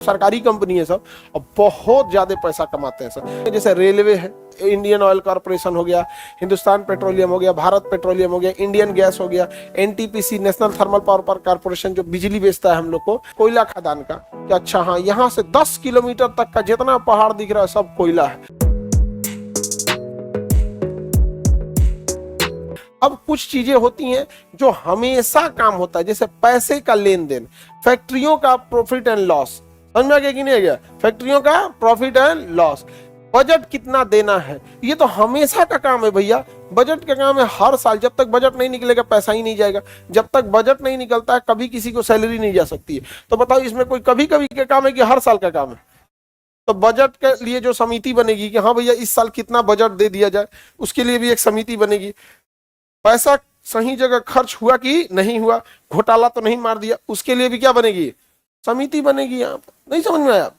सरकारी कंपनी है सब और बहुत ज्यादा पैसा कमाते हैं सर। जैसे रेलवे है, इंडियन ऑयल कॉर्पोरेशन हो गया, हिंदुस्तान पेट्रोलियम हो गया, भारत पेट्रोलियम हो गया, इंडियन गैस हो गया, NTPC national thermal power corporation जो बिजली बेचता है हम लोग को, कोयला खदान का कि अच्छा हाँ यहाँ से 10 किलोमीटर तक का जितना पहाड़ दिख रहा है सब कोयला है। अब कुछ चीजें होती हैं जो हमेशा काम होता है, जैसे पैसे का लेन देन, फैक्ट्रियों का प्रॉफिट एंड लॉस, समझ में आ गया कि नहीं आ गया? फैक्ट्रियों का प्रॉफिट एंड लॉस, बजट कितना देना है, ये तो हमेशा का काम है भैया। बजट का काम है हर साल, जब तक बजट नहीं निकलेगा पैसा ही नहीं जाएगा। जब तक बजट नहीं निकलता है कभी किसी को सैलरी नहीं जा सकती है। तो बताओ इसमें कोई कभी कभी का काम है कि हर साल का काम है? तो बजट के लिए जो समिति बनेगी कि हाँ भैया इस साल कितना बजट दे दिया जाए, उसके लिए भी एक समिति बनेगी। पैसा सही जगह खर्च हुआ कि नहीं हुआ, घोटाला तो नहीं मार दिया, उसके लिए भी क्या बनेगी? समिति बनेगी। यहाँ पर नहीं समझ में आया?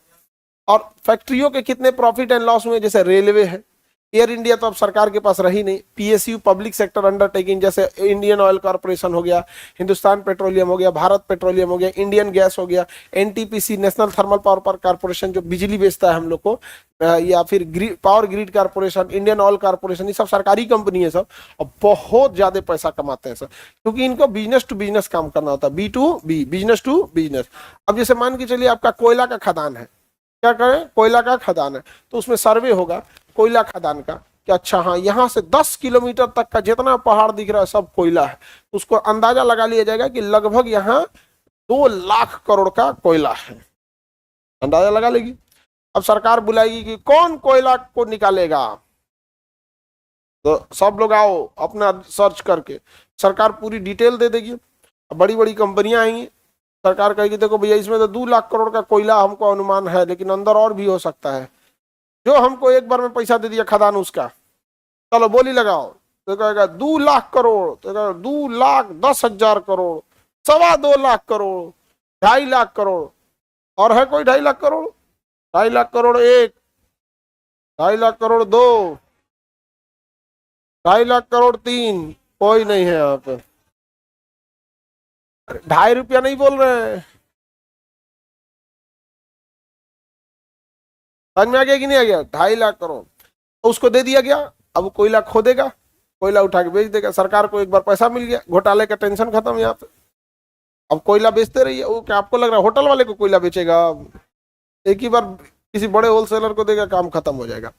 और फैक्ट्रियों के कितने प्रॉफिट एंड लॉस हुए, जैसे रेलवे है, एयर इंडिया तो अब सरकार के पास रही नहीं, पीएसयू पब्लिक सेक्टर अंडरटेकिंग जैसे इंडियन ऑयल कॉर्पोरेशन हो गया, हिंदुस्तान पेट्रोलियम हो गया, भारत पेट्रोलियम हो गया, इंडियन गैस हो गया, NTPC national thermal power corporation जो बिजली बेचता है हम लोग को, या फिर power grid corporation, Indian oil corporation, ये सब सरकारी कंपनी है सब और बहुत ज्यादा पैसा कमाते हैं सर, क्योंकि इनको बिजनेस टू बिजनेस काम करना होता है, B to B, business to business. अब जैसे मान के चलिए आपका कोयला का खदान है, क्या करें, कोयला का खदान है, तो उसमें सर्वे होगा कोयला खदान का कि अच्छा हाँ यहाँ से 10 किलोमीटर तक का जितना पहाड़ दिख रहा है सब कोयला है। उसको अंदाजा लगा लिया जाएगा कि लगभग यहाँ 2 लाख करोड़ का कोयला है, अंदाजा लगा लेगी। अब सरकार बुलाएगी कि कौन कोयला को निकालेगा, तो सब लोग आओ अपना सर्च करके, सरकार पूरी डिटेल दे देगी। बड़ी बड़ी कंपनियां आएंगी, सरकार कहेगी देखो भैया इसमें तो 2 लाख करोड़ का कोयला हमको अनुमान है, लेकिन अंदर और भी हो सकता है। जो हमको एक बार में पैसा दे दिया खदान उसका, चलो बोली लगाओ, तो कहेगा 2 लाख करोड़, तो कहेगा 2,10,000 करोड़, 2.25 लाख करोड़, 2.5 लाख करोड़, और है कोई 2.5 लाख करोड़? 2.5 लाख करोड़ एक, 2.5 लाख करोड़ दो, 2.5 लाख करोड़ तीन, कोई नहीं है यहाँ पे। 2.5 रुपया नहीं बोल रहे हैं, समझ में आ गया कि नहीं आ गया? 2.5 लाख करोड़ तो उसको दे दिया गया। अब कोयला खोदेगा, कोयला उठा के बेच देगा, सरकार को एक बार पैसा मिल गया, घोटाले का टेंशन खत्म यहाँ पे। अब कोयला बेचते रहिए। वो क्या आपको लग रहा है होटल वाले को कोयला बेचेगा? एक ही बार किसी बड़े होलसेलर को देगा, काम खत्म हो जाएगा।